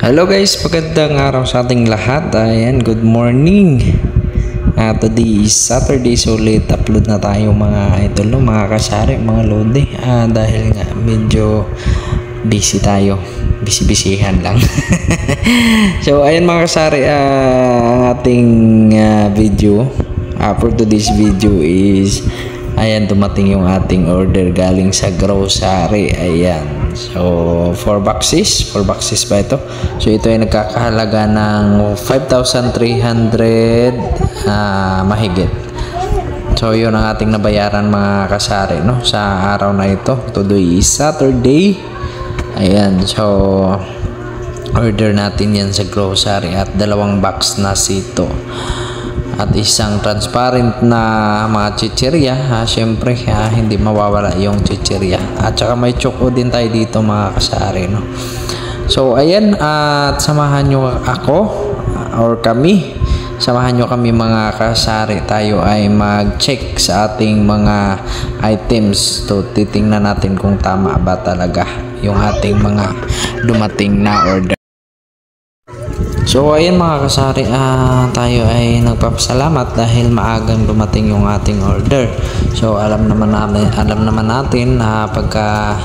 Hello guys, magandang araw sa ating lahat. Ayan, good morning. Today is Saturday, so late upload na tayo mga idol, no? Mga kasari, mga lodi. Dahil nga medyo busy tayo. Busy-busyhan lang. So ayan mga kasari, ang ating video for today's video is ayan, dumating yung ating order galing sa grocery. Ayan. So, 4 boxes ba ito? So, ito ay nagkakahalaga ng 5,300 mahigit. So, yun ang ating nabayaran mga kasari, no? Sa araw na ito. Today is Saturday. Ayan. So, order natin yan sa grocery at 2 box na sito. At isang transparent na mga chichirya, syempre hindi mawawala yung chichirya. At saka may choco din tayo dito mga kasari, no? So ayan, at samahan nyo ako or kami, samahan nyo kami mga kasari. Tayo ay mag-check sa ating mga items. So titingnan natin kung tama ba talaga yung ating mga dumating na order. So ayan mga kasari, tayo ay nagpapasalamat dahil maagang dumating yung ating order. So alam naman natin pagka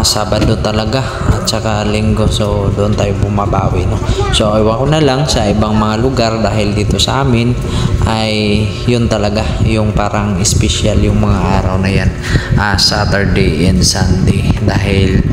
Sabado talaga at saka Linggo, so doon tayo bumabawi, no? So iwan ko na lang sa ibang mga lugar dahil dito sa amin ay yun talaga yung parang special yung mga araw na yan, Saturday and Sunday, dahil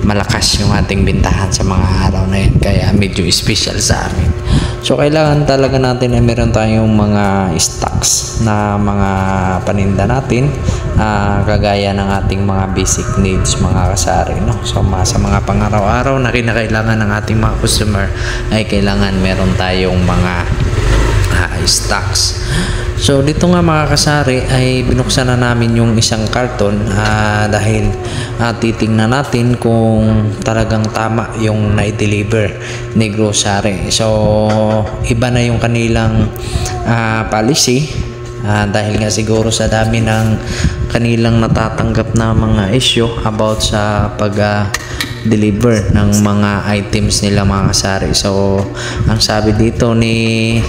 malakas yung ating bintahan sa mga araw na yan, kaya medyo special sa amin. So kailangan talaga natin ay meron tayong mga stocks na mga paninda natin, kagaya ng ating mga basic needs mga kasari, no? So sa mga pang-araw-araw na kinakailangan ng ating mga customer ay kailangan meron tayong mga stocks. So dito nga mga kasari ay binuksan na namin yung isang karton dahil titingnan natin kung talagang tama yung na-deliver ni grocery. So iba na yung kanilang policy, dahil nga siguro sa dami ng kanilang natatanggap na mga issue about sa pag-deliver ng mga items nila mga kasari. So ang sabi dito ni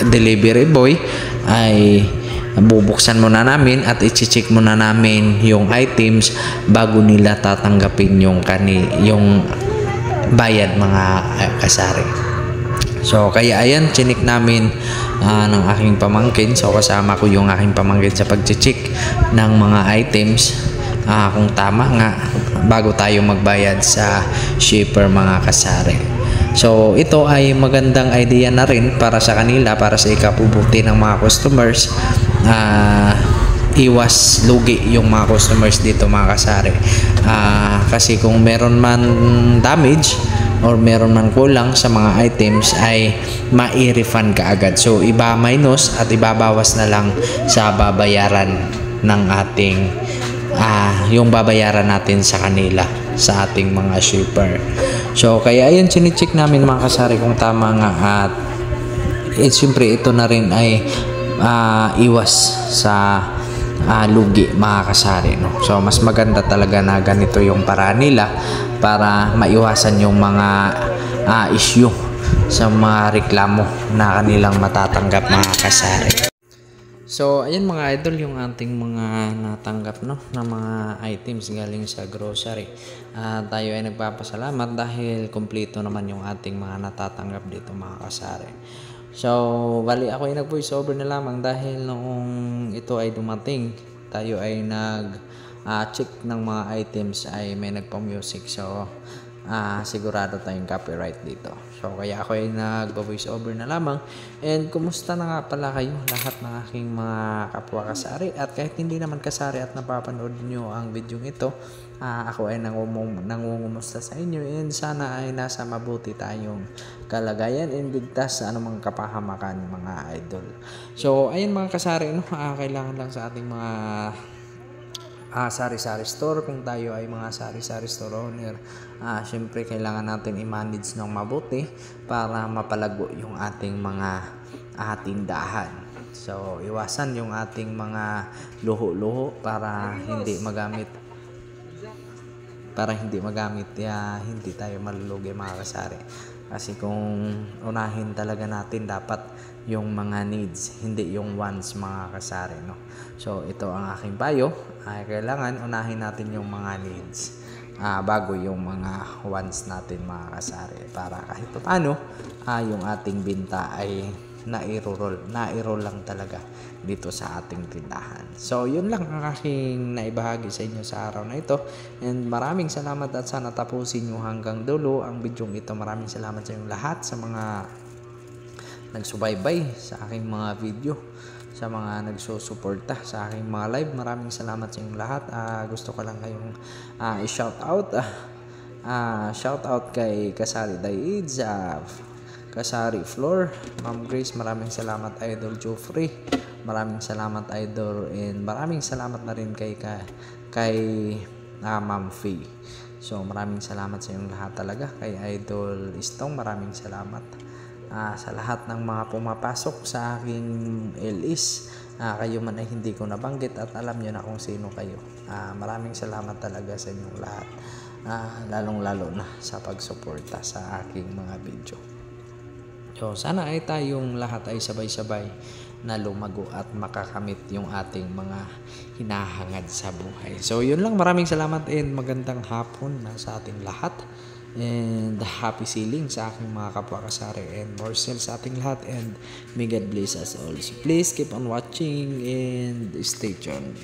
delivery boy ay bubuksan muna namin at i-check muna namin yung items bago nila tatanggapin yung bayad mga kasari. So kaya ayan, chinik namin ng aking pamangkin. So kasama ko yung aking pamangkin sa pag-check ng mga items kung tama nga bago tayo magbayad sa shipper mga kasari. So ito ay magandang idea na rin para sa kanila, para sa ikabubuti ng mga customers. Iwas lugi yung mga customers dito mga kasari. Kasi kung meron man damage or meron man kulang sa mga items ay mai-refund ka agad. So iba minus at ibabawas na lang sa babayaran ng ating yung babayaran natin sa kanila, sa ating mga shipper. So kaya ayan, chine-check namin mga kasari kung tama nga, at siyempre ito na rin ay iwas sa lugi mga kasari, no? So mas maganda talaga na ganito yung paraan nila para maiwasan yung mga issue sa mga reklamo na kanilang matatanggap mga kasari. So ayan mga idol, yung ating mga natanggap, no, na mga items galing sa grocery. Tayo ay nagpapasalamat dahil kumpleto naman yung ating mga natatanggap dito mga kasari. So bali ako ay nag-voice over na lamang dahil noong ito ay dumating, tayo ay nag-check ng mga items ay may nagpa-music. So sigurado tayong copyright dito. So kaya ako ay nag-voice over na lamang. And kumusta na nga pala kayo lahat ng aking mga kapwa kasari, at kahit hindi naman kasari at napapanood nyo ang video ito, ako ay nangungumusta sa inyo, and sana ay nasa mabuti tayong kalagayan and ligtas sa anumang kapahamakan mga idol. So ayun mga kasari, no, kailangan lang sa ating mga sari-sari store, kung tayo ay mga sari-sari store owner, syempre kailangan natin i-manage ng mabuti para mapalago yung ating mga tindahan. So iwasan yung ating mga luho-luho para hindi magamit para hindi magamit, hindi tayo malulugi mga kasari. Kasi kung unahin talaga natin dapat yung mga needs, hindi yung wants mga kasari, no? So ito ang aking payo, kailangan unahin natin yung mga needs bago yung mga wants natin mga kasari, para kahit paano yung ating binta ay na-roll lang talaga dito sa ating tindahan. So yun lang ang aking naibahagi sa inyo sa araw na ito, and maraming salamat at sana tapusin nyo hanggang dulo ang video ito. Maraming salamat sa inyong lahat, sa mga nagsubaybay sa aking mga video, sa mga nagsusuporta sa aking mga live. Maraming salamat sa inyong lahat. Gusto ko lang kayong i-shout out. Shout out kay Kasari Daids, Kasari Floor, Ma'am Grace, maraming salamat Idol Joffrey, maraming salamat Idol, and maraming salamat na rin kay Ma'am Faye. So maraming salamat sa inyong lahat talaga. Kay Idol Istong, maraming salamat. Sa lahat ng mga pumapasok sa aking LS, kayo man ay hindi ko nabanggit at alam nyo na kung sino kayo. Maraming salamat talaga sa inyong lahat, lalong lalo na sa pagsuporta sa aking mga video. So sana ay tayong lahat ay sabay-sabay na lumago at makakamit yung ating mga hinahangad sa buhay. So yun lang, maraming salamat and magandang hapon na sa ating lahat, and happy selling sa aking mga kapwa kasari, and more sales sa ating lahat, and may God bless us all. So please keep on watching and stay tuned.